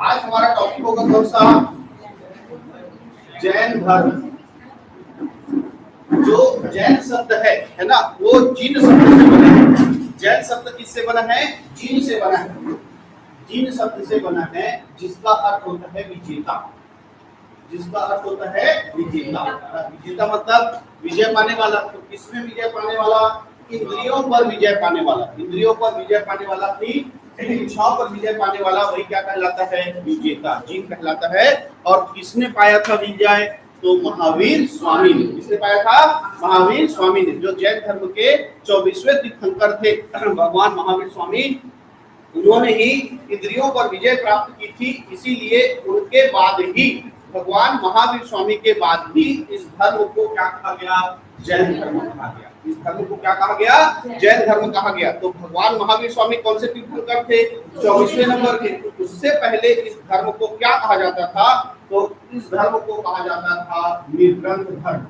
आज हमारा टॉपिक होगा कौन सा? जैन धर्म। जो जैन शब्द है ना, वो जीन शब्द से बना है। जैन शब्द किससे बना है? जीन से बना है। जीन शब्द से बना है, जिसका अर्थ होता है विजेता। जिसका अर्थ होता है विजेता। विजेता मतलब विजय पाने वाला। तो किसमें विजय पाने वाला? इंद्रियों पर विजय पाने वाला। इंद्रियों पर विजय पाने वाला, अपनी इच्छाओं पर विजय पाने वाला, वही क्या कहलाता है? विजेता, जीन कहलाता है। और किसने पाया था विजय? तो महावीर स्वामी ने। किसने पाया था? महावीर स्वामी ने, जो जैन धर्म के 24वें तीर्थंकर थे। भगवान महावीर स्वामी, उन्होंने ही इंद्रियों पर विजय प्राप्त की थी। इसीलिए उनके बाद ही, भगवान महावीर स्वामी के बाद ही, इस धर्म को क्या कहा गया? जैन धर्म कहा गया। इस धर्म को क्या कहा गया? जैन धर्म कहा गया। तो भगवान महावीर स्वामी कौन से तीर्थंकर थे? 24वें नंबर के। तो उससे पहले इस धर्म को क्या कहा जाता था? तो इस धर्म को कहा जाता था निर्ग्रंथ धर्म।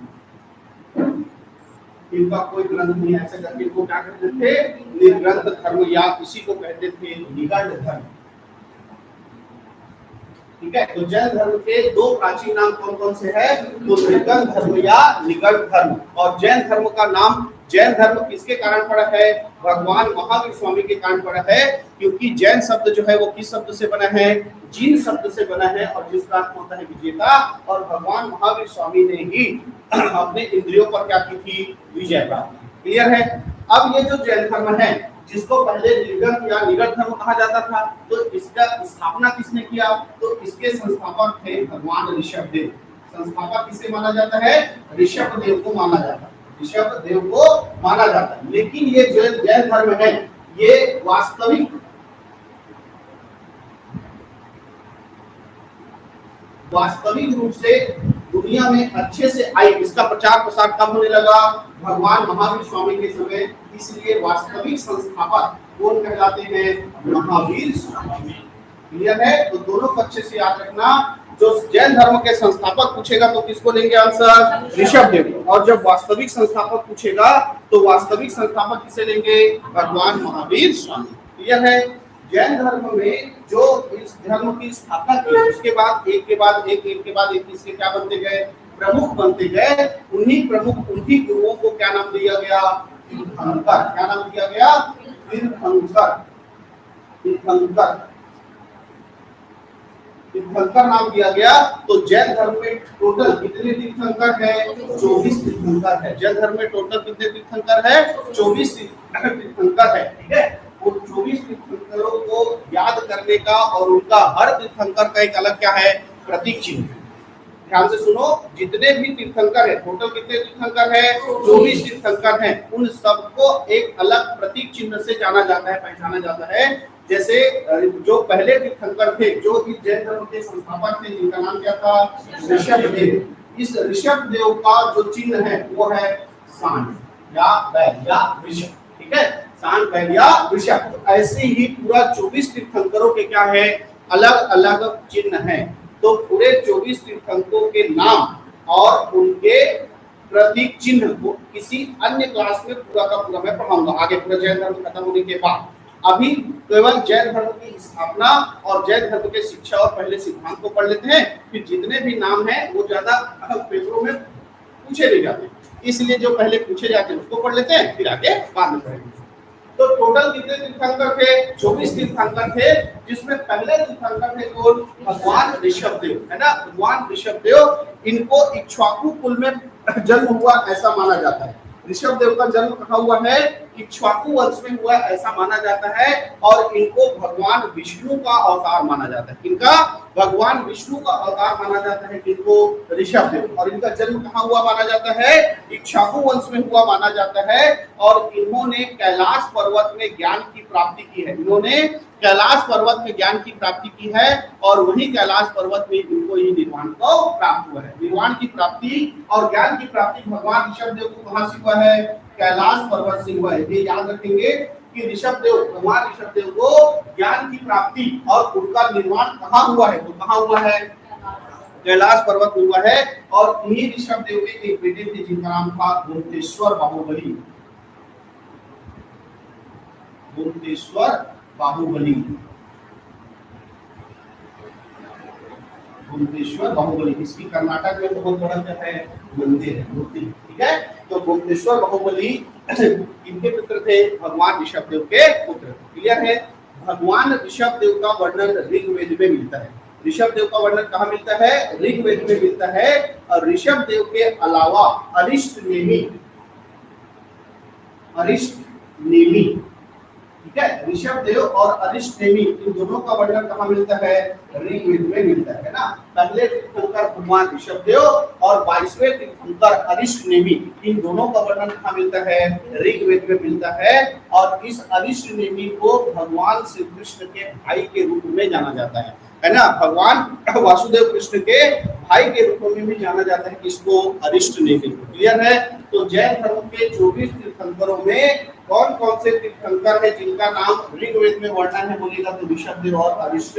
इनका कोई ग्रंथ नहीं, ऐसे करके इनको क्या कहते थे? निर्ग्रंथ धर्म, या इसी को कहते थे निगंड धर्म। ठीक है। तो जैन धर्म के दो प्राचीन नाम कौन कौन से हैं? तो निर्गंध धर्म या निगंड धर्म। और जैन धर्म का नाम जैन धर्म किसके कारण पड़ा है? भगवान महावीर स्वामी के कारण पड़ा है। क्योंकि जैन शब्द जो है वो किस शब्द से बना है? जीन शब्द से बना है, और जिसका अर्थ होता है विजेता। और भगवान महावीर स्वामी ने ही अपने इंद्रियों पर क्या की थी? विजय प्राप्त। क्लियर है? अब ये जो जैन धर्म है, जिसको पहले निर्गंथ या निगंड धर्म कहा जाता था, तो इसका स्थापना किसने किया? तो इसके संस्थापक थे भगवान ऋषभदेव। संस्थापक किसे माना जाता है? ऋषभदेव को माना जाता है। ऋषभदेव को माना जाता है। लेकिन ये जो जैन धर्म है, ये वास्तविक रूप से दुनिया में अच्छे से आई। इसका प्रचार प्रसार कब होने लगा? भगवान महावीर स्वामी के समय। इसलिए वास्तविक संस्थापक कौन कहलाते हैं? महावीर स्वामी। क्लियर है? तो दोनों को अच्छे से याद रखना। जो जैन धर्म के संस्थापक पूछेगा तो किसको लेंगे आंसर? ऋषभदेव। और जब वास्तविक संस्थापक पूछेगा तो वास्तविक संस्थापक किसे लेंगे? भगवान महावीर स्वामी। क्लियर है? जैन धर्म में जो इस धर्म की स्थापना की, उसके बाद एक के बाद एक इसके क्या बनते गए? प्रमुख बनते गए। उन्हीं गुरुओं को क्या नाम दिया गया? तीर्थंकर। क्या नाम दिया गया? तीर्थंकर नाम दिया गया। तो जैन धर्म में टोटल कितने तीर्थंकर है? 24 तीर्थंकर है। जैन धर्म में टोटल कितने तीर्थंकर है? 24 तीर्थंकर है। ठीक है। उन 24 तीर्थंकरों को याद करने का और उनका हर तीर्थंकर का एक अलग क्या है? प्रतीक चिन्ह। ध्यान से सुनो, जितने भी तीर्थंकर है, टोटल कितने तीर्थंकर है? 24 तीर्थंकर हैं। उन सबको एक अलग प्रतीक चिन्ह से जाना जाता है, पहचाना जाता है। जैसे जो पहले तीर्थंकर थे, जो इस जैन धर्म के संस्थापक थे, जिनका नाम क्या था? ऋषभदेव। इस ऋषभदेव का जो चिन्ह है वो है सांड या बैल या वृषभ। ठीक है, सांड, बैल या वृषभ। तो ऐसे ही पूरा 24 तीर्थंकरों के क्या है? अलग अलग चिन्ह है। तो पूरे 24 तीर्थंकरों के नाम और उनके प्रतीक चिन्ह को किसी अन्य क्लास में पूरा का पूरा मैं पढ़ाऊंगा आगे, पूरा जैन धर्म खत्म होने के बाद। अभी केवल जैन धर्म की स्थापना और जैन धर्म के शिक्षा और पहले सिद्धांत को पढ़ लेते हैं। फिर जितने भी नाम हैं वो ज्यादा पेपरों में पूछे नहीं जाते, इसलिए जो पहले पूछे जाते हैं उसको पढ़ लेते हैं, फिर आगे बाद में पढ़ेंगे। तो टोटल कितने तीर्थंकर थे? 24 तीर्थंकर थे, जिसमें पहले तीर्थंकर थे कौन? भगवान ऋषभदेव, है ना। भगवान ऋषभदेव, इनको इक्ष्वाकु कुल में जन्म हुआ ऐसा माना जाता है। ऋषभदेव का जन्म कहाँ हुआ है? इक्ष्वाकु वंश में हुआ ऐसा माना जाता है। और इनको भगवान विष्णु का अवतार माना जाता है। इनका भगवान विष्णु का अवतार माना जाता है, इनको ऋषभदेव। और इनका जन्म कहाँ हुआ माना जाता है? इक्ष्वाकु वंश में हुआ माना जाता है। और इन्होंने कैलाश पर्वत में ज्ञान की प्राप्ति की है। इन्होंने कैलाश पर्वत में ज्ञान की प्राप्ति की है, और वही कैलाश पर्वत में इनको ही निर्वाण को प्राप्त हुआ है। निर्वाण की प्राप्ति और ज्ञान की प्राप्ति भगवान ऋषभदेव को कहाँ से हुआ है? कैलाश पर्वत से हुआ है। ये याद रखेंगे कि ऋषभदेव, भगवान ऋषभदेव को ज्ञान की प्राप्ति और उनका निर्वाण कहाँ हुआ है? तो कहाँ हुआ है? कैलाश पर्वत में हुआ है। और इन्हीं ऋषभदेव के एक बेटे थे जिनका नाम था गोमतेश्वर बाहुबली। गोमतेश्वर बाहुबली। गोमतेश्वर बाहुबली। इसकी कर्नाटक में बहुत बड़ा क्या है, मंदिर है, मूर्ति। ठीक है, तो गोमतेश्वर बाहुबली इनके पुत्र थे, भगवान ऋषभदेव के पुत्र। क्लियर है। भगवान ऋषभदेव का वर्णन ऋग्वेद में मिलता है। ऋषभदेव का वर्णन कहाँ मिलता है, ऋग्वेद में मिलता है। और ऋषभदेव के अलावा अरिष्ट नेमि, ठीक है, ऋषभदेव और अरिष्ट नेमि इन दोनों का वर्णन कहाँ मिलता है, ऋग्वेद में मिलता है ना। पहले तीर्थंकर भगवान ऋषभदेव और 22वें तीर्थंकर अरिष्ट नेमि, इन दोनों का वर्णन कहाँ मिलता है, ऋग्वेद में मिलता है। और इस अरिष्ट नेमि को भगवान श्री कृष्ण के भाई के रूप में जाना जाता है ना। भगवान वासुदेव कृष्ण के भाई के रूप में भी जाना जाता है किसको, अरिष्ट नेमि। क्लियर है। तो जैन धर्म के 24 तीर्थंकरों में कौन कौन से तीर्थंकर है जिनका नाम ऋग्वेद में वर्णन है, बोलेगा तो ऋषभदेव और अरिष्ट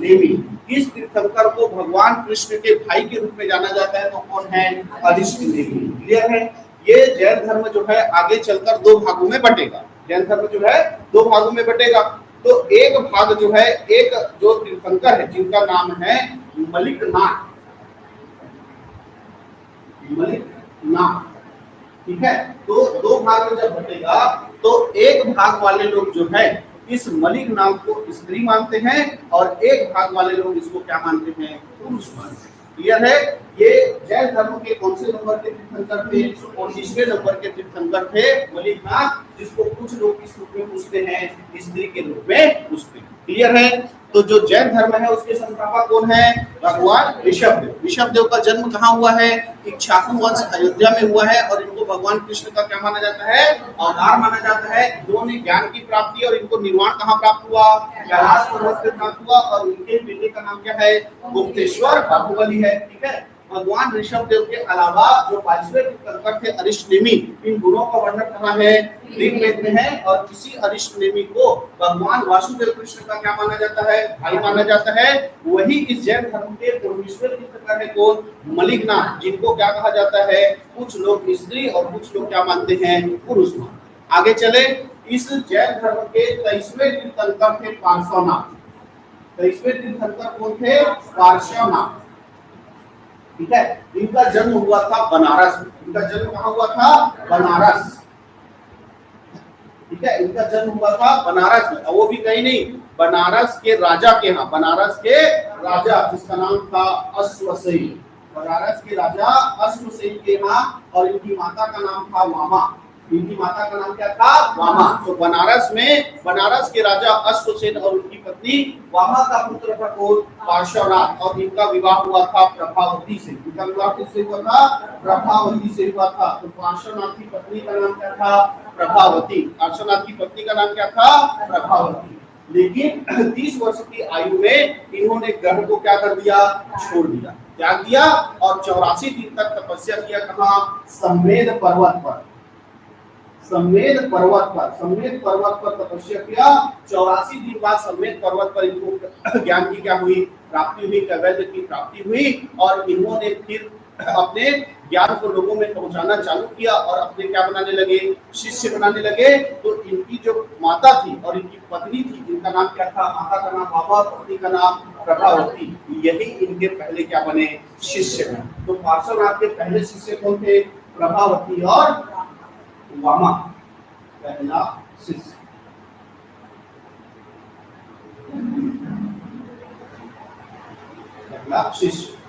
नेमि। इस तीर्थंकर को भगवान कृष्ण के भाई के रूप में जाना जाता है, तो कौन है, अरिष्ट नेमि। क्लियर है। ये जैन धर्म जो है आगे चलकर दो भागों में बटेगा। जैन धर्म जो है दो भागों में बटेगा। तो एक भाग जो है, एक जो तीर्थंकर है जिनका नाम है मलिकनाथ, ठीक है। तो दो भाग में जब बटेगा तो एक भाग वाले लोग जो है इस मलिकनाथ को स्त्री मानते हैं और एक भाग वाले लोग इसको क्या मानते हैं, पुरुष मानते हैं। क्लियर है। ये जैन धर्म के कौन से नंबर के तीर्थंकर थे, 19वें नंबर के तीर्थंकर थे मलिकनाथ, जिसको कुछ लोग किस रूप में पूछते हैं, स्त्री के रूप में पूछते हैं। क्लियर है। तो जो जैन धर्म है उसके संस्थापक कौन है, भगवान ऋषभदेव। ऋषभदेव का जन्म कहाँ हुआ है, इक्ष्वाकु वंश अयोध्या में हुआ है। और इनको भगवान कृष्ण का क्या माना जाता है, अवतार माना जाता है। इन्होंने ज्ञान की प्राप्ति और इनको निर्वाण कहाँ प्राप्त हुआ, कैलाश पर्वत से प्राप्त हुआ। और इनके बेटे का नाम क्या है, गुप्तेश्वर बाहुबली है। ठीक है। भगवान ऋषभदेव के अलावा जो 22वें तीर्थंकर थे अरिष्ट नेमि, इन गुणों का वर्णन कहाँ है, ऋग्वेद में है। और इसी अरिष्ट नेमि को भगवान वासुदेव कृष्ण का क्या माना जाता है, भाई माना जाता है। वही इस जैन धर्म के 19वें तीर्थंकर है कौन, मलिकनाथ, जिनको क्या कहा जाता है, कुछ लोग स्त्री और कुछ लोग क्या मानते हैं, पुरुष मानते। आगे चले। इस जैन धर्म के 23वें तीर्थंकर थे पार्श्वनाथ। 23वें तीर्थंकर कौन थे, पार्श्वनाथ। ठीक है। इनका जन्म हुआ था बनारस में। इनका जन्म कहाँ हुआ था, बनारस। ठीक है। इनका जन्म हुआ था बनारस में, और वो भी कहीं नहीं, बनारस के राजा के यहाँ। बनारस के राजा जिसका नाम था अश्वसेन, बनारस के राजा अश्वसेन के यहाँ। और इनकी माता का नाम था वामा। इनकी माता का नाम क्या था, वामा। तो बनारस में बनारस के राजा अश्वसेन और उनकी पत्नी वामा का पुत्र था कौन, पार्श्वनाथ। और इनका विवाह हुआ था प्रभावती से। इनका विवाह किससे हुआ था, प्रभावती से हुआ था। तो पार्श्वनाथ की पत्नी का नाम क्या था, प्रभावती। पार्श्वनाथ की पत्नी का नाम क्या था, प्रभावती। लेकिन 30 वर्ष की आयु में इन्होंने ग्रह को क्या कर दिया, छोड़ दिया, त्याग दिया। और 84 दिन तक तपस्या किया। कहाँ, सम्मेद पर्वत पर। सम्मेद पर्वत पर तपस्या किया। 84 दिन बाद सम्मेद पर्वत पर इनको ज्ञान की क्या हुई, प्राप्ति हुई, कैवल्य की प्राप्ति हुई। और इन्होंने फिर अपने ज्ञान को लोगों में पहुंचाना चालू किया और अपने क्या बनाने लगे, शिष्य बनाने लगे। तो इनकी जो माता थी और इनकी पत्नी थी, जिनका नाम क्या था, माता का नाम बाबा, पत्नी का नाम प्रभावती, यही इनके पहले क्या बने, शिष्य बने। तो पार्श्वनाथ के पहले शिष्य कौन थे, प्रभावती और वामा, पहला शिष्य।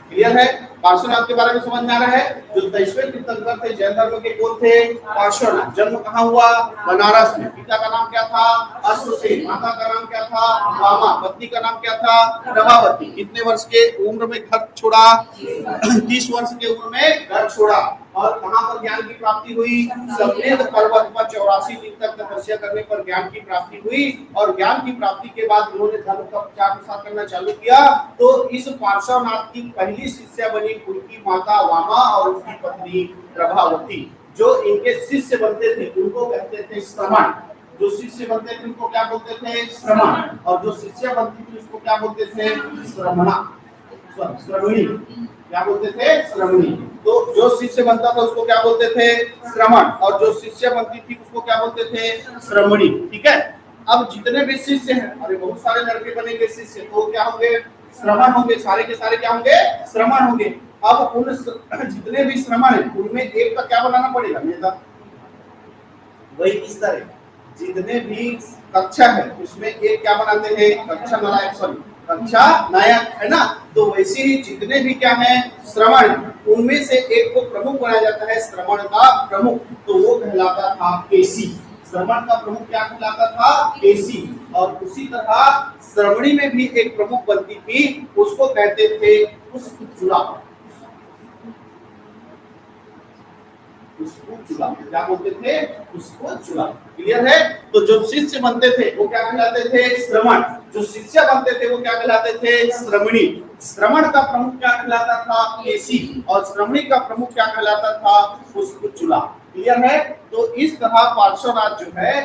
क्लियर है। पार्श्वनाथ के बारे में समझ में आ रहा है। जो 23वें तीर्थंकर थे जैन धर्म के कौन थे, पार्श्वनाथ। जन्म कहाँ हुआ, बनारस में। पिता का नाम क्या था, अश्वसेन। माता का नाम क्या था, वामा। पत्नी का नाम क्या था, प्रभावती। कितने वर्ष के उम्र में घर छोड़ा, 30 वर्ष के उम्र में घर छोड़ा। और कहाँ पर ज्ञान की प्राप्ति हुई, सम्मेद पर्वत पर 84 दिन तक तपस्या करने पर ज्ञान की प्राप्ति हुई। और ज्ञान की प्राप्ति के बाद उन्होंने धर्म का प्रचार प्रसार करना चालू किया। तो इस पार्श्वनाथ की पहली शिष्या बनी उनकी माता वामा और उनकी पत्नी प्रभावती। जो इनके शिष्य बनते थे उनको कहते थे श्रमण। जो शिष्य बनते थे उनको क्या बोलते थे, श्रमण। और जो शिष्या बनती थी उसको क्या बोलते थे, श्रमणा, श्रमणी। क्या बोलते थे, श्रमणी। तो जो शिष्य बनता था उसको क्या बोलते थे, श्रमण। और जो शिष्य बनती थी उसको क्या बोलते थे, श्रमणी। ठीक है। अब जितने भी शिष्य हैं, अरे बहुत सारे लड़के बनेंगे शिष्य, तो क्या होंगे, श्रमण होंगे, सारे के सारे क्या होंगे, श्रमण होंगे। अब उन जितने भी श्रमण है उनमें एक का क्या बनाना पड़ेगा नेता। वही इस तरह जितने भी कक्षा है उसमें एक क्या बनाते हैं, कक्षा नायक, सॉरी कक्षा नायक, है ना। तो वैसे ही जितने भी क्या है श्रमण, उनमें से एक को प्रमुख बनाया जाता है, श्रमण का प्रमुख, तो वो कहलाता था केसी। श्रमण का प्रमुख क्या कहलाता था, केसी। और उसी तरह श्रमणी में भी एक प्रमुख बनती थी, उसको कहते थे पुष्पचूड़ा। पुष्पचूड़ा क्या बोलते थे, पुष्पचूड़ा। क्लियर है। तो जो शिष्य बनते थे वो क्या कहलाते थे, श्रमण। जो शिष्य बनते थे वो क्या कहलाते थे, श्रमणी। श्रमण का प्रमुख क्या कहलाता था, केसी। और श्रमणी का प्रमुख क्या कहलाता था, पुष्पचूड़ा। क्लियर है। तो इस तरह पार्श्वनाथ जो है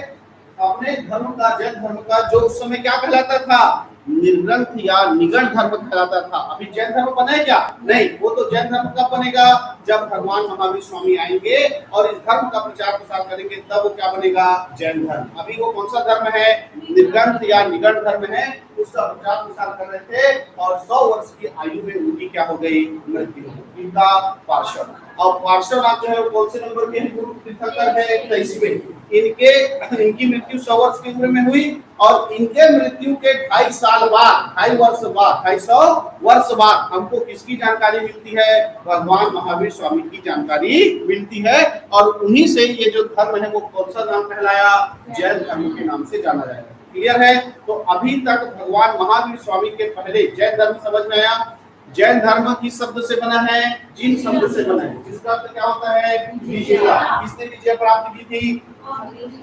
अपने धर्म का, जैन धर्म का जो उस समय क्या कहलाता था, निर्ग्रंथ या निगम धर्म कहलाता था। अभी जैन धर्म बना है क्या, नहीं। वो तो जैन धर्म कब बनेगा, जब भगवान महावीर स्वामी आएंगे और इस धर्म का प्रचार प्रसार करेंगे, तब वो क्या बनेगा, जैन धर्म। अभी वो कौन सा धर्म है, निर्ग्रंथ या निगम धर्म है, उसका प्रचार प्रसार कर रहे थे। और 100 वर्ष की आयु में उनकी क्या हो गई, मृत्यु हो गई। इनका पार्श्व और पार्श्वनाथ जो है वो कौन से नंबर के गुरु तीर्थंकर है, 23वें। इनकी मृत्यु 100 वर्ष की उम्र में हुई। और इनके मृत्यु के 2.5 साल बाद, 2.5 वर्ष बाद, 250 वर्ष बाद हमको किसकी जानकारी मिलती है, भगवान महावीर स्वामी की जानकारी मिलती है। और उन्हीं से ये जो धर्म है वो कौन सा नाम कहलाया, जैन धर्म के नाम से जाना जाएगा। क्लियर है। तो अभी तक भगवान महावीर स्वामी के पहले जैन धर्म समझ में आया। जैन धर्म किस शब्द से बना है, जिन शब्द से बना है, जिसका अर्थ क्या होता है, विजय। किसने विजय प्राप्त की थी,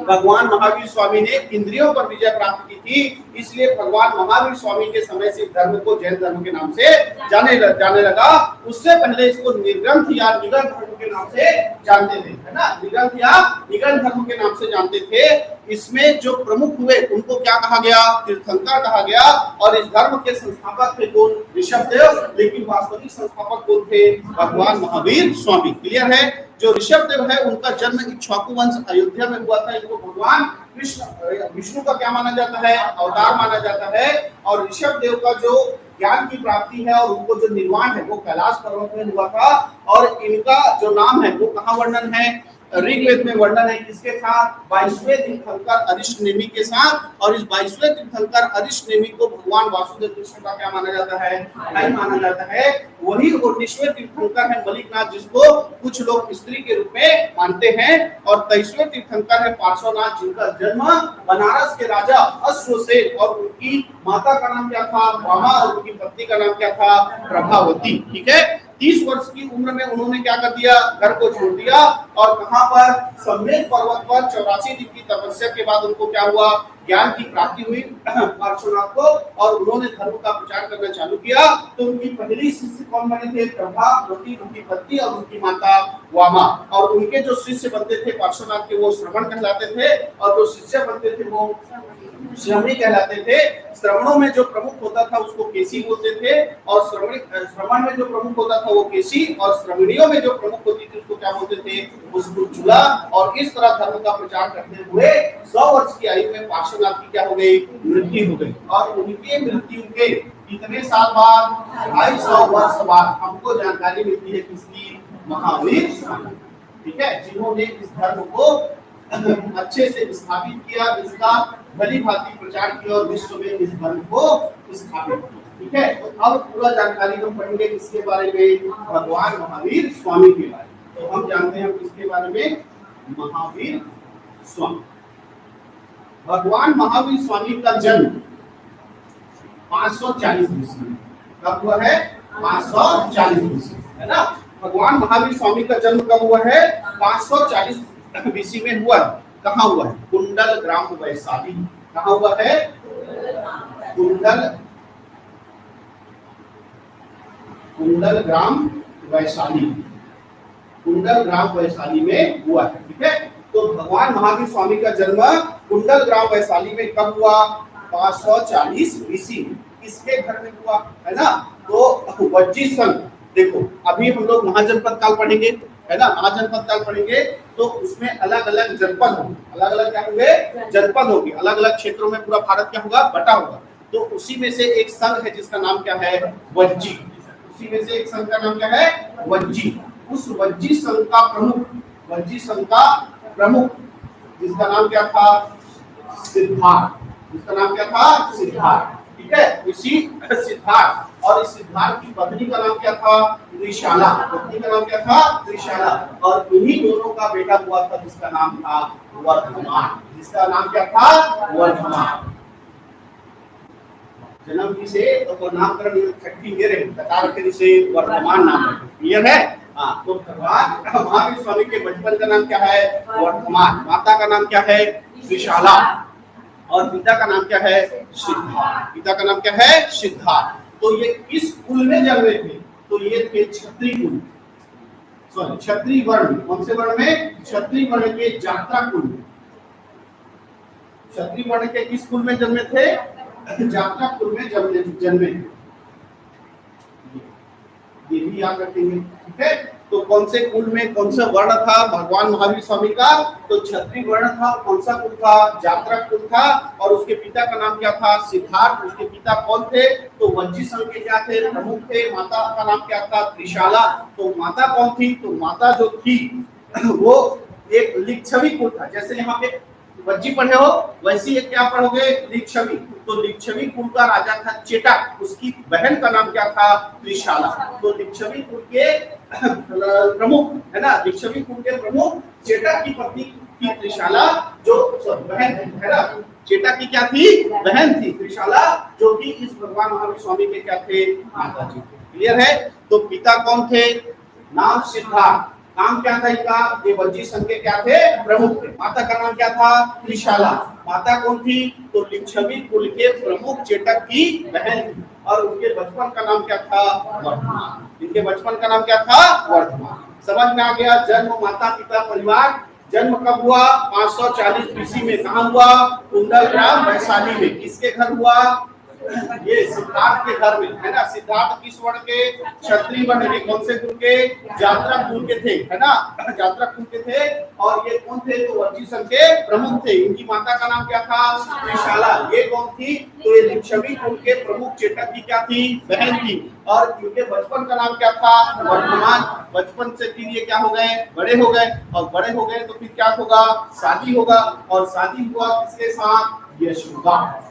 भगवान महावीर स्वामी ने इंद्रियों पर विजय प्राप्त की थी। इसलिए भगवान महावीर स्वामी के समय से धर्म को जैन धर्म के नाम से जाने लगा। उससे पहले इसको निर्ग्रंथ या निगम धर्म के नाम से जानते थे, है ना। निर्ग्रंथ या निगम धर्म के नाम से जानते थे। इसमें जो प्रमुख हुए उनको क्या कहा गया, तीर्थंकर कहा गया। और इस धर्म के संस्थापक थे कौन, ऋषभदेव। लेकिन वास्तविक संस्थापक कौन थे, भगवान महावीर स्वामी। क्लियर है। जो ऋषभदेव है उनका जन्म इक्ष्वाकु वंश अयोध्या में हुआ था। इनको भगवान विष्णु का क्या माना जाता है, अवतार माना जाता है। और ऋषभदेव का जो ज्ञान की प्राप्ति है और उनको जो निर्वाण है वो कैलाश पर्वत में हुआ था। और इनका जो नाम है वो कहाँ वर्णन है, ऋग्वेद में वर्णन है। किसके साथ, 22वें तीर्थंकर अरिष्टनेमि के साथ। और इस 22वें तीर्थंकर अरिष्टनेमि को भगवान वासुदेव कृष्ण का क्या माना जाता है, भाई माना जाता है। वही 19वें तीर्थंकर है मलिकनाथ, जिसको कुछ लोग स्त्री के रूप में मानते हैं। और 23वें तीर्थंकर है पार्श्वनाथ, जिनका जन्म बनारस के राजा अश्वसेन और उनकी माता का नाम क्या था, वामा, और उनकी पत्नी का नाम क्या था, प्रभावती। ठीक है। 30 वर्ष की उम्र में उन्होंने क्या कर दिया, घर को छोड़ दिया। और कहां पर, सम्मेद पर्वत पर 84 दिन की तपस्या के बाद उनको क्या हुआ, ज्ञान की प्राप्ति हुई पार्श्वनाथ को। और उन्होंने धर्म का प्रचार करना चालू किया। तो उनकी पहली शिष्य कौन बने थे, प्रभावती, उनकी पत्नी और उनकी माता वामा। और उनके जो शिष्य बनते थे पार्श्वनाथ के, वो श्रवण कहलाते थे। और जो शिष्य बनते थे वो श्रमणी कहलाते थे। श्रवणों में जो प्रमुख होता था उसको केसी बोलते थे। और श्रवण में जो प्रमुख होता था वो केसी। और श्रवणियों में जो प्रमुख होती थी उसको क्या बोलते थे, पुष्पचूड़ा। और इस तरह धर्म का प्रचार करते हुए 100 वर्ष की आयु में पार्श्वनाथ की क्या हो गई, मृत्यु हो गई। और उनके मृत्यु के कितने साल बाद, 250 वर्ष बाद हमको जानकारी मिलती है किसकी, महावीर स्वामी। ठीक है। जिन्होंने इस धर्म को अच्छे से स्थापित किया, इसका भली भांति प्रचार किया और विश्व में इस धर्म को स्थापित किया। ठीक है। तो अब पूरा जानकारी हम पढ़ेंगे किसके बारे में, भगवान महावीर स्वामी के बारे में। तो हम जानते हैं किसके बारे में, महावीर स्वामी। भगवान महावीर स्वामी का जन्म 540 बीसी में कब हुआ है, 540 बीसी, है ना। भगवान महावीर स्वामी का जन्म कब हुआ है, 540 बीसी में हुआ। कहाँ हुआ है, कुंडल ग्राम वैशाली। कहाँ हुआ है, कुंडल ग्राम वैशाली। कुंडल ग्राम वैशाली में हुआ है। ठीक है। तो भगवान महावीर स्वामी का जन्म कुंडल ग्राम वैशाली में कब हुआ, 540 बीसी में। किसके घर में हुआ, है ना। तो वज्जी संघ, देखो अभी हम लोग महाजनपद काल पढ़ेंगे, है ना। महाजनपद काल पढ़ेंगे तो उसमें अलग अलग जनपद होंगे, अलग अलग क्या होंगे, जनपद होंगे। अलग अलग क्षेत्रों में पूरा भारत क्या होगा, बटा होगा। तो उसी में से एक संघ है जिसका नाम क्या है, वज्जी। उसी में से एक संघ का नाम क्या है, वज्जी। उस वज्जी संघ का प्रमुख, वज्जी संघ का प्रमुख जिसका नाम क्या था, सिद्धार्थ। जिसका नाम क्या था, सिद्धार्थ। ठीक है, इसी सिद्धार्थ, और इस सिद्धार्थ की पत्नी का नाम क्या था, त्रिशाला। पत्नी का नाम क्या था, त्रिशाला। और इन्हीं दोनों का बेटा हुआ था जिसका नाम था वर्धमान। जिसका नाम क्या था, वर्धमान। जन्म की से तो नामकरण छठी मेरे बता रखे से वर्धमान नाम है। क्लियर है? हाँ, तो भगवान महावीर स्वामी के बचपन का नाम क्या है, वर्धमान। माता का नाम क्या है, त्रिशाला। और पिता का नाम क्या है, सिद्धार्थ। पिता का नाम क्या है, सिद्धार्थ। तो ये किस कुल में जन्मे थे, तो ये थे क्षत्रिय कुल, सॉरी क्षत्रिय वर्ण। कौन से वर्ण में, क्षत्रिय वर्ण के जात्रा कुल में। क्षत्रिय वर्ण के किस कुल में जन्मे थे, जात्रा कुल में जन्मे। ये भी याद रखेंगे। ठीक है, तो कौन से कुल में कौन सा वर्ण था भगवान महावीर स्वामी का, तो क्षत्रिय वर्ण था। कौन सा कुल था, जात्रा कुल था। और उसके पिता का नाम क्या था, सिद्धार्थ। उसके पिता कौन थे, तो वज्जी संघ के क्या थे, प्रमुख थे। माता का नाम क्या था, त्रिशाला। तो माता कौन थी, तो माता जो थी वो एक लिच्छवी कुल था। जैसे यहाँ पे वज्जी पढ़े हो, वैसे ये क्या पढ़ोगे, लिच्छवी। तो लिच्छवी कुल का राजा था चेटक। उसकी बहन का नाम क्या था, त्रिशाला। तो लिच्छवी कुल के प्रमुख है ना, लिच्छवी कुल के प्रमुख चेटक की पत्नी थी त्रिशाला, जो बहन है ना। चेटक की क्या थी, बहन थी त्रिशाला, जो कि इस भगवान महावीर स्वामी के क्या थे, माता जी। क्लियर है? तो पिता कौन थे, नाम सिद्धार्थ। नाम क्या था इनका, ये वज्जी संघ के क्या थे, प्रमुख थे। माता का नाम क्या था, त्रिशाला। माता कौन थी, तो लिच्छवी कुल के प्रमुख चेटक की बहन थी। और उनके बचपन का नाम क्या था, वर्धमान। इनके बचपन का नाम क्या था, वर्धमान। समझ में आ गया? जन्म, माता पिता, परिवार। जन्म कब हुआ, 540 बीसी में। कहाँ हुआ, कुंडलग्राम वैशाली में। किसके घर हुआ, ये सिद्धार्थ के घर में, है ना। सिद्धार्थ किस वर्ण के, क्षत्रिय वर्ण के। कौन से कुल के, जात्रा कुल के थे, है ना, जात्रा कुल के थे। और ये कौन थे, तो वज्जी संघ के प्रमुख थे। इनकी माता का नाम क्या था, त्रिशाला। ये कौन थी, तो ये लिच्छवी कुल के प्रमुख चेटक की क्या थी, बहन थी। और इनके बचपन का नाम क्या था, वर्धमान। बचपन से फिर ये क्या हो गए, बड़े हो गए। और बड़े हो गए तो फिर क्या होगा, शादी होगा। और शादी हुआ किसके साथ, यशोदा।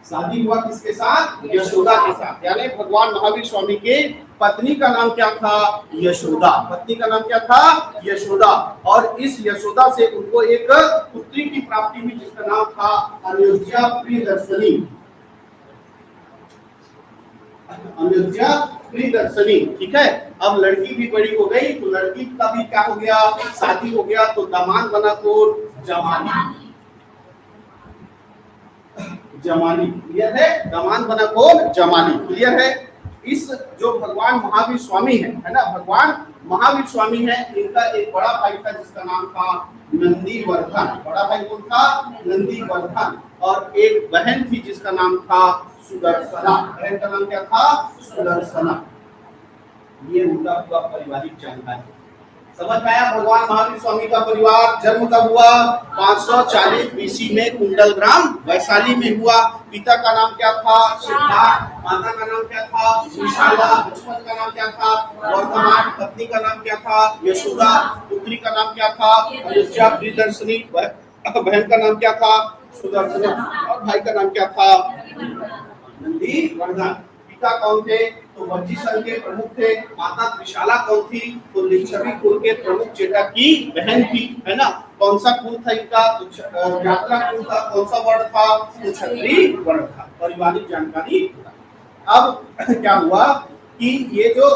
शादी हुआ किसके साथ, यशोदा के साथ। यानी भगवान महावीर स्वामी के पत्नी का नाम क्या था, यशोदा। पत्नी का नाम क्या था, यशोदा। और इस यशोदा से उनको एक पुत्री की प्राप्ति हुई जिसका नाम था अयोध्या प्रियदर्शनी। अयोध्या प्रियदर्शनी। ठीक है, अब लड़की भी बड़ी हो गई, तो लड़की का भी क्या हो गया, शादी हो गया। तो दामाद बना कौन, जमाली। जमाली। क्लियर है? दामाद बना कौन, जमाली। क्लियर है? इस जो भगवान महावीर स्वामी है ना, भगवान महावीर स्वामी है, इनका एक बड़ा भाई था जिसका नाम था नंदीवर्धन। बड़ा भाई कौन था, नंदीवर्धन। और एक बहन थी जिसका नाम था सुदर्शना। बहन का नाम क्या था, सुदर्शना। ये उनका पूरा पारिवारिक जानकारी। समझ में आया? भगवान महावीर स्वामी का परिवार जन्म कब हुआ, 540 बीसी में कुंडलग्राम वैशाली में हुआ। पिता का नाम क्या था, सिद्धार्थ। माता का नाम क्या था, त्रिशाला। बचपन का नाम क्या था, वर्धमान। पत्नी का नाम क्या था, यशोदा। पुत्री का नाम क्या था, अयोध्या प्रियदर्शनी। बहन का नाम क्या था, सुदर्शना। और भाई का नाम क्या था, नंदीवर्धन। पिता कौन थे, तो वज्जी संघ के प्रमुख थे। माता त्रिशाला कौन थी, तो लिच्छवी कुल के प्रमुख चेटक की बहन थी, है ना। कौन सा कुल था इनका, तो जात्रा कुल था। कौन सा वर्ण था, तो क्षत्रिय वर्ण था। पारिवारिक जानकारी। अब क्या हुआ कि ये जो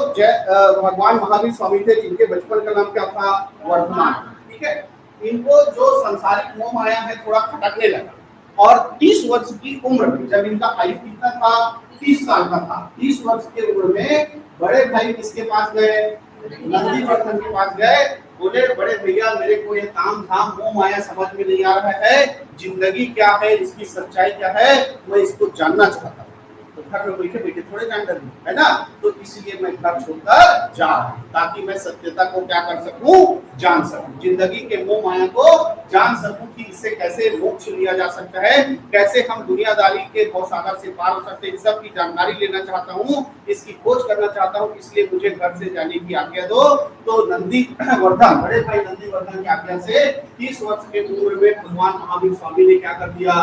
भगवान महावीर स्वामी थे, जिनके बचपन का नाम क्या था, वर्धमान। ठीक है, इनको जो संसारिक मोह माया है थोड़ा खटकने लगा। और 30 वर्ष की उम्र में, जब इनका आयु कितना था, 30 साल का था। 30 वर्ष की उम्र में बड़े भाई किसके पास गए, नंदीवर्धन के पास गए। बोले, बड़े भैया मेरे को ये काम धाम मोह माया समझ में नहीं आ रहा है, जिंदगी क्या है, इसकी सच्चाई क्या है, मैं इसको जानना चाहता हूँ। तो घर में बैठे बैठे थोड़े जान कर है ना, तो इसलिए मैं घर छोड़कर जा रहा हूँ ताकि मैं सत्यता को क्या कर सकूं, जान सकूं, जिंदगी के मोह माया को जान सकूं कि इससे कैसे मोक्ष लिया जा सकता है, कैसे हम दुनियादारी के भवसागर से पार हो सकते हैं, इस सब की जानकारी लेना चाहता हूँ, इसकी खोज करना चाहता हूँ, इसलिए मुझे घर से जाने की आज्ञा दो। तो नंदी वर्धन, बड़े भाई नंदी वर्धन की आज्ञा से 30 वर्ष के उम्र में भगवान महावीर स्वामी ने क्या कर दिया,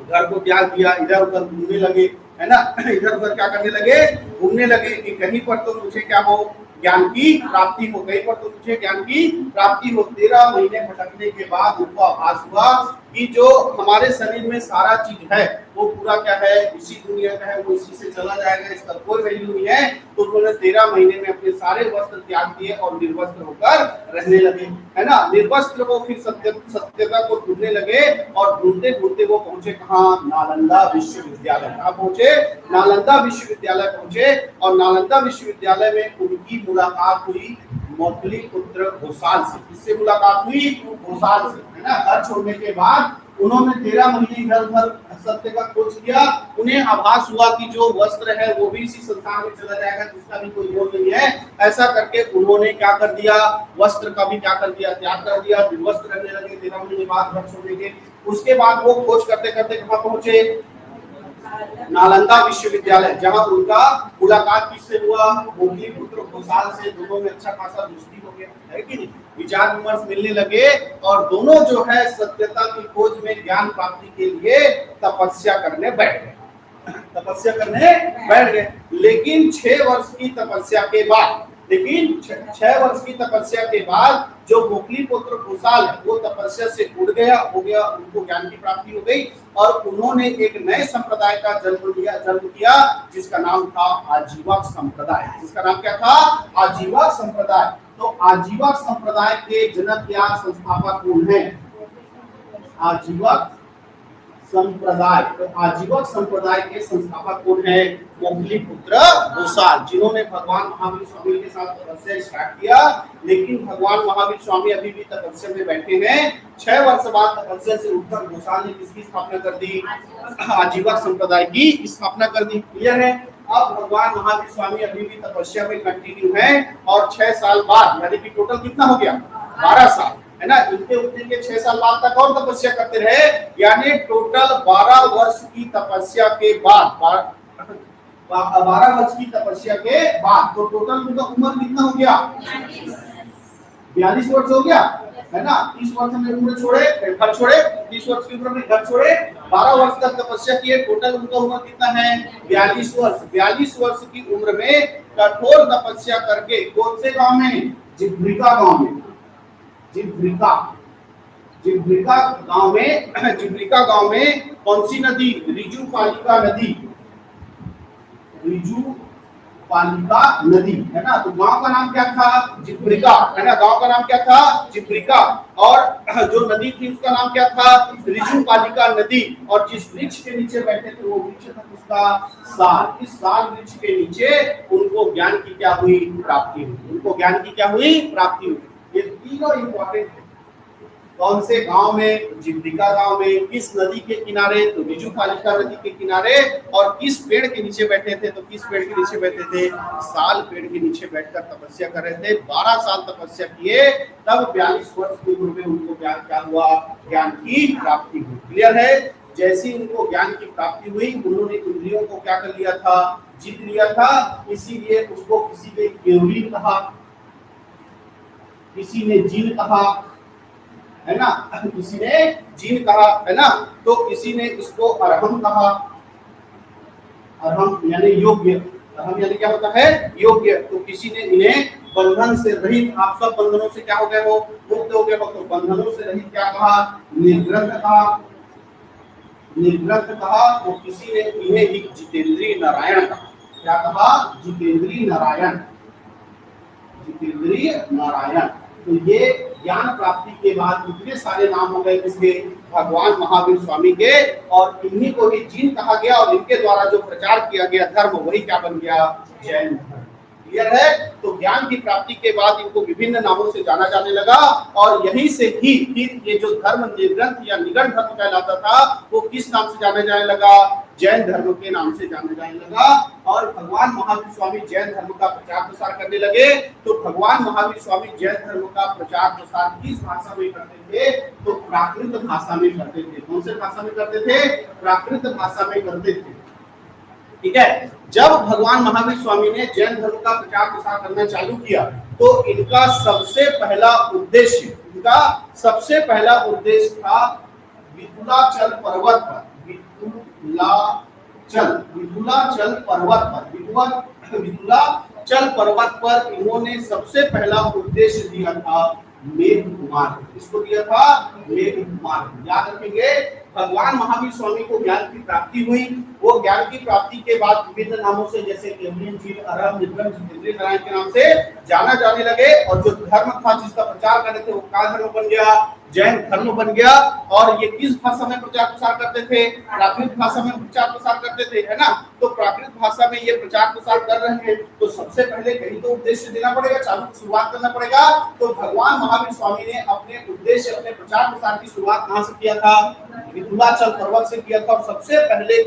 घर को त्याग दिया, इधर उधर घूमने लगे, है ना, इधर उधर क्या करने लगे, घूमने लगे कि कहीं पर तो मुझे क्या हो, ज्ञान की प्राप्ति हो, कहीं पर तो मुझे ज्ञान की प्राप्ति हो। 13 महीने भटकने के बाद उनको आभास हुआ कि जो हमारे शरीर में सारा चीज है वो पूरा क्या है, इसी दुनिया का है, वो इसी से चला जाएगा, इसका कोई वैल्यू नहीं है। तो उन्होंने 13 महीने में अपने सारे वस्त्र त्याग दिए और निर्वस्त्र होकर रहने लगे, है ना। निर्वस्त्र वो फिर सत्यता को ढूंढने लगे और ढूंढते ढूंढते वो पहुंचे कहाँ, नालंदा विश्वविद्यालय। कहाँ पहुंचे, नालंदा विश्वविद्यालय पहुंचे और नालंदा विश्वविद्यालय में उनकी मुलाकात हुई मौखली पुत्र घोषाल से। किससे मुलाकात हुई, घोषाल से, है ना। घर छोड़ने के बाद उन्होंने 13 महीने इधर उधर सत्य का खोज किया, उन्हें आभास हुआ कि जो वस्त्र है वो भी इसी संसार में चला जाएगा, जिसका भी कोई मोल नहीं है। ऐसा करके उन्होंने क्या कर दिया, वस्त्र का भी क्या कर दिया, त्याग कर दिया, निर्वस्त्र रहने लगे 13 महीने बाद घर छोड़ने के। उसके बाद वो खोज करते करते कहाँ पहुंचे, नालंदा विश्वविद्यालय, जहां उनका मुलाकात किससे हुआ, मौखली पुत्र घोषाल से। दोनों में अच्छा खासा दोस्ती हो गया, है कि नहीं, विचार विमर्श मिलने लगे और दोनों जो है सत्यता की खोज में ज्ञान प्राप्ति के लिए तपस्या करने बैठ गए, तपस्या करने बैठ गए। लेकिन 6 वर्ष की तपस्या के बाद, लेकिन 6 वर्ष की तपस्या के बाद जो मौखली पुत्र घोषाल है वो तपस्या से उड़ गया, हो गया, उनको ज्ञान की प्राप्ति हो गई और उन्होंने एक नए संप्रदाय का जन्म किया जिसका नाम था आजीवक संप्रदाय। जिसका नाम क्या था, आजीवक संप्रदाय। तो आजीवक संप्रदाय के जनक या संस्थापक कौन है, आजीवक संप्रदाय। तो आजीवक संप्रदाय के संस्थापक कौन है, मौखली पुत्र घोषाल, जिन्होंने भगवान महावीर स्वामी के साथ तपस्या स्टार्ट किया। लेकिन भगवान महावीर स्वामी अभी भी तपस्या में बैठे हैं। 6 वर्ष बाद तपस्या से उठकर घोषाल ने किसकी स्थापना कर दी, आजीवक संप्रदाय की स्थापना कर दी। क्लियर है। अब भगवान महावीर स्वामी अभी भी तपस्या में कंटिन्यू है और 6 साल बाद, यानी कि टोटल कितना हो गया, 12 साल, है ना। इनके उठने के 6 साल बाद तक और तपस्या करते रहे, यानी टोटल 12 वर्ष की तपस्या के बाद, 12 वर्ष की तपस्या के बाद, तो टोटल उनका उम्र कितना हो गया, 42 वर्ष हो गया, है ना। 30 वर्ष में उम्र छोड़े, घर छोड़े, 30 वर्ष की उम्र में घर छोड़े, 12 वर्ष तक तपस्या किए, टोटल उनका उम्र कितना है, 42 वर्ष। 42 वर्ष की उम्र में कठोर तपस्या करके कौन से गांव में, जिब्रिका गांव में, जिब्रिका गांव में, जिब्रिका गांव में कौन सी नदी, रिजुपालिका नदी, रिजुपालिका नदी, है ना। तो गांव का नाम क्या था, जिब्रिका, है ना। गांव का नाम क्या था, जिब्रिका, और जो नदी थी उसका नाम क्या था, रिजुपालिका नदी। और जिस वृक्ष के नीचे बैठे थे वो वृक्ष था उसका साल। इस साल वृक्ष के नीचे उनको ज्ञान की क्या हुई, प्राप्ति हुई, उनको ज्ञान की क्या हुई, प्राप्ति हुई। ये तीनों इंपॉर्टेंट है। कौन से गांव में, जिब्रिका गांव में, किस नदी के किनारे, तो रिजुपालिका नदी के किनारे, और किस पेड़ के नीचे बैठे थे, तो किस पेड़ के नीचे बैठे थे, साल पेड़ के नीचे बैठकर तपस्या कर रहे थे। 12 साल तपस्या किए, तब 42 वर्ष की उम्र में उनको ज्ञान क्या हुआ, ज्ञान की प्राप्ति हुई। क्लियर है। जैसी उनको ज्ञान की प्राप्ति हुई, उन्होंने इंद्रियों को क्या कर लिया था, जीत लिया था। इसीलिए उसको किसी ने केवलीन कहा, किसी ने जीन कहा, है ना, किसी ने जीन कहा, है ना। तो किसी ने इसको अरहम कहा, अरहम यानी योग्य, अरहम यानी क्या होता है, योग्य। तो किसी ने इन्हें बंधन से रहित, आप सब बंधनों से क्या हो गए हो, मुक्त हो गए हो, तो बंधनों से रहित क्या कहा, निर्ग्रंथ कहा, निर्ग्रंथ कहा। तो किसी ने इन्हें ही जितेंद्रीय नारायण कहा, क्या कहा, जितेंद्रीय नारायण, जितेंद्रीय नारायण। तो ये ज्ञान प्राप्ति के बाद इतने सारे नाम हो गए किसके, भगवान महावीर स्वामी के, और इन्हीं को ही जीन कहा गया और इनके द्वारा जो प्रचार किया गया धर्म वही क्या बन गया, जैन धर्म। क्लियर है? तो ज्ञान की प्राप्ति के बाद इनको विभिन्न नामों से जाना जाने लगा और यहीं से ही फिर ये जो धर्म निर्ग्रंथ या निगम धर्म कहलाता था वो किस नाम से जाने जाने लगा? जैन धर्म के नाम से जाने जाने लगा। और भगवान महावीर स्वामी जैन धर्म का प्रचार प्रसार करने लगे। तो भगवान महावीर स्वामी जैन धर्म का प्रचार प्रसार किस भाषा में करते थे? तो प्राकृत भाषा में करते थे। कौन से भाषा में करते थे? प्राकृत भाषा में करते थे। ठीक है। जब भगवान महावीर स्वामी ने जैन धर्म का प्रचार प्रसार करना चालू किया तो इनका सबसे पहला उद्देश्य था विंध्याचल पर्वत पर, विंध्याचल पर्वत पर इन्होंने सबसे पहला उद्देश्य दिया था मेघमार्ग। इसको दिया था मेघमार्ग। याद रखेंगे, भगवान महावीर स्वामी को ज्ञान की प्राप्ति हुई। वो ज्ञान की प्राप्ति के बाद विभिन्न नामों से जैसे केवलियन जीव, अरहम, निगम, जितेंद्रिय नारायण के नाम से जाना जाने लगे। और जो धर्म था जिसका प्रचार करते थे वो क्या धर्म बन गया? जैन धर्म बन गया। और ये किस भाषा में प्रचार प्रसार करते थे? प्राकृत भाषा में प्रचार प्रसार करते थे, है ना। तो प्राकृत भाषा में ये प्रचार प्रसार कर रहे हैं तो सबसे पहले कहीं तो उद्देश्य देना पड़ेगा, शुरुआत करना पड़ेगा। तो भगवान महावीर स्वामी ने अपने उद्देश्य, अपने प्रचार प्रसार की शुरुआत कहां से किया था? विंध्याचल पर्वत से किया था। और सबसे पहले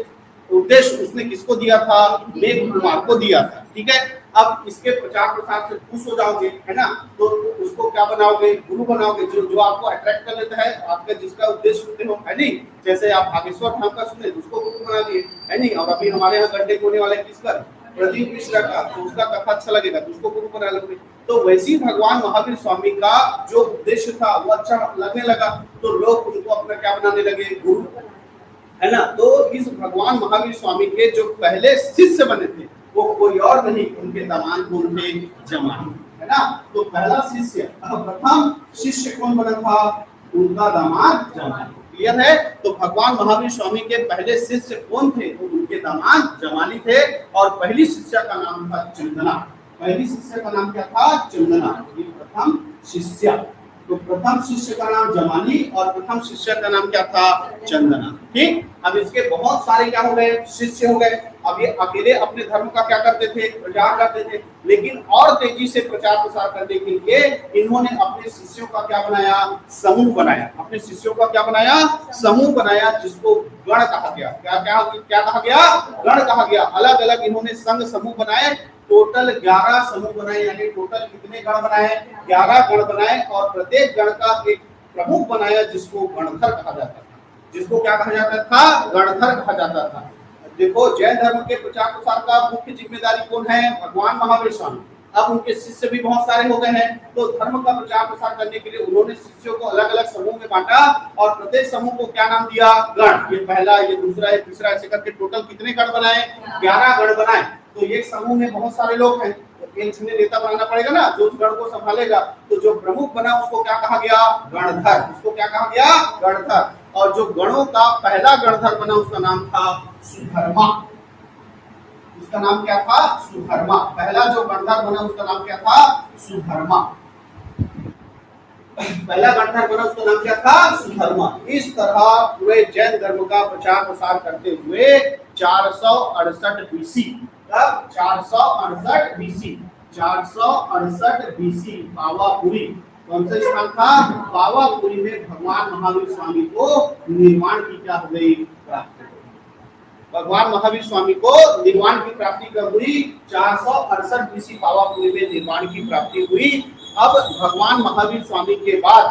उद्देश्य उसने किसको दिया था? मेघमार्ग को दिया था। ठीक है। अब इसके प्रचार प्रसार से खुश हो जाओगे, है ना, तो उसको क्या बनाओगे? गुरु बनाओगे, जो आपको अट्रैक्ट कर लेता है, आपका जिसका उद्देश्य सुनते हो, है नहीं। जैसे आप भागेश्वर धाम का सुने तो उसको गुरु बना दिए, है नहीं। और अभी हमारे यहाँ गड्ढे होने वाले किसका? प्रदीप मिश्रा का, तो उसका कथा अच्छा लगेगा तो उसको गुरु बना लोगे। तो वैसे ही भगवान महावीर स्वामी का जो उद्देश्य था वो अच्छा लगने लगा तो लोग उनको अपना क्या बनाने लगे? गुरु, है ना। तो इस भगवान महावीर स्वामी के जो पहले शिष्य बने थे वो कोई और नहीं, उनके दामाद कौन थे? जमानी, है ना। तो पहला शिष्य, प्रथम शिष्य कौन बना था? उनका दामाद जमानी। क्लियर है? तो भगवान महावीर स्वामी के पहले शिष्य कौन थे? तो उनके दामाद जमानी थे। और पहली शिष्य का नाम था चंदना। पहली शिष्य का नाम क्या था? चंदना। ये प्रथम शिष्य। तो प्रथम शिष्य का नाम जमानी और प्रथम शिष्य का नाम क्या था? चंदना। ठीक। अब इसके बहुत सारे क्या हो गए? शिष्य हो गए। अब ये अकेले अपने धर्म का क्या करते थे? प्रचार करते थे। लेकिन और तेजी से प्रचार प्रसार करने के लिए इन्होंने अपने शिष्यों का क्या बनाया? समूह बनाया। अपने शिष्यों का क्या बनाया? समूह बनाया, जिसको गण कहा गया। क्या कहा गया? गण कहा गया। अलग अलग इन्होंने संघ समूह बनाए। टोटल 11 समूह बनाए, यानी टोटल कितने गण बनाए? 11 गण बनाए। और प्रत्येक गण का एक प्रमुख बनाया जिसको गणधर कहा जाता था। जिसको क्या कहा जाता था? गणधर कहा जाता था। देखो, जैन धर्म के प्रचार प्रसार का मुख्य जिम्मेदारी कौन है? भगवान महावीर स्वामी। अब उनके शिष्य भी बहुत सारे हो गए हैं। तो धर्म का प्रचार प्रसार करने के लिए उन्होंने शिष्यों को अलग अलग समूह में बांटा और प्रत्येक समूह को क्या नाम दिया? गण। ये पहला, ये दूसरा, ये तीसरा, ऐसे करके टोटल कितने गण बनाए? 11 गण बनाए। तो एक समूह में बहुत सारे लोग हैं, एक नेता बनाना पड़ेगा ना जो उस गण को संभालेगा। तो जो प्रमुख बना उसको क्या कहा गया? गणधर। उसको क्या कहा गया? गणधर। और जो गणों का पहला गणधर बना उसका नाम था सुधर्मा। उसका नाम क्या था? सुधर्मा। पहला जो गणधर बना उसका नाम क्या था? सुधर्मा। पहला गणधर बना उसका नाम क्या था? सुधर्मा। इस तरह पूरे जैन धर्म का प्रचार प्रसार करते हुए 468 बीसी, तब 468 बीसी, 468 बीसी पावापुरी, कौन सा स्थान था? पावापुरी में भगवान महावीर स्वामी को निर्वाण की क्या हो गई? प्राप्ति। भगवान महावीर स्वामी को निर्वाण की प्राप्ति कब हुई? 468 बीसी पावापुरी में निर्वाण की प्राप्ति हुई। अब भगवान महावीर स्वामी के बाद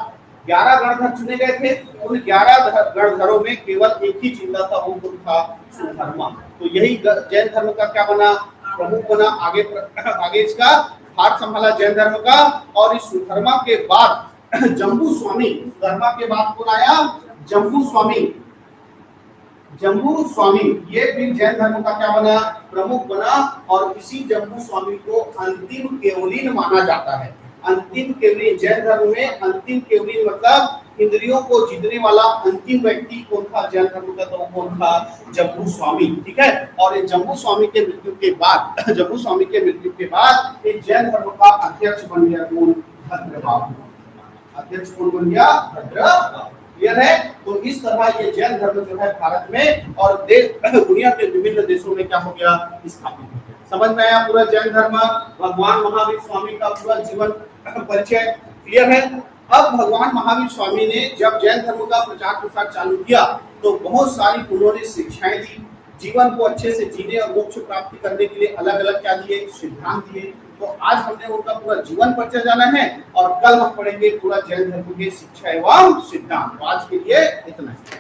11 गणधर चुने गए थे। उन 11 गणधरों में केवल एक ही जिंदा था, वो कौन था? सुधर्मा। तो यही जैन धर्म का क्या बना? प्रमुख बना। आगे इसका भार संभाला जैन धर्म का। और इस सुधर्मा के बाद जम्बू स्वामी। सुधर्मा के बाद कौन आया? जम्बू स्वामी। जम्बू स्वामी ये भी जैन धर्म का क्या बना? प्रमुख बना। और इसी जम्बू स्वामी को अंतिम केवलिन माना जाता है। अंतिम केवलिन, जैन धर्म में अंतिम केवलिन मतलब इंद्रियों को जीतने वाला अंतिम व्यक्ति कौन था जैन धर्म का? तो कौन था? जम्बू स्वामी। ठीक है। और ये जम्बू स्वामी के मृत्यु के बाद एक जैन धर्म का अध्यक्ष बन गया कौन? भद्रबाहु। अध्यक्ष कौन बन गया? भद्रबाहु। क्लियर है? तो इस तरह ये जैन धर्म जो है भारत में और दुनिया के विभिन्न देशों में क्या हो गया? स्थापित हो गया। समझ में आया पूरा जैन धर्म, भगवान महावीर स्वामी का पूरा जीवन परिचय क्लियर है। अब भगवान महावीर स्वामी ने जब जैन धर्म का प्रचार प्रसार चालू किया तो बहुत सारी उन्होंने शिक्षाएं दी, जीवन को अच्छे से जीने और मोक्ष प्राप्ति करने के लिए अलग अलग क्या दिए, सिद्धांत दिए। तो आज हमने उनका पूरा जीवन परिचय जाना है और कल हम पढ़ेंगे पूरा जैन धर्म के शिक्षा एवं सिद्धांत। आज के लिए इतना ही।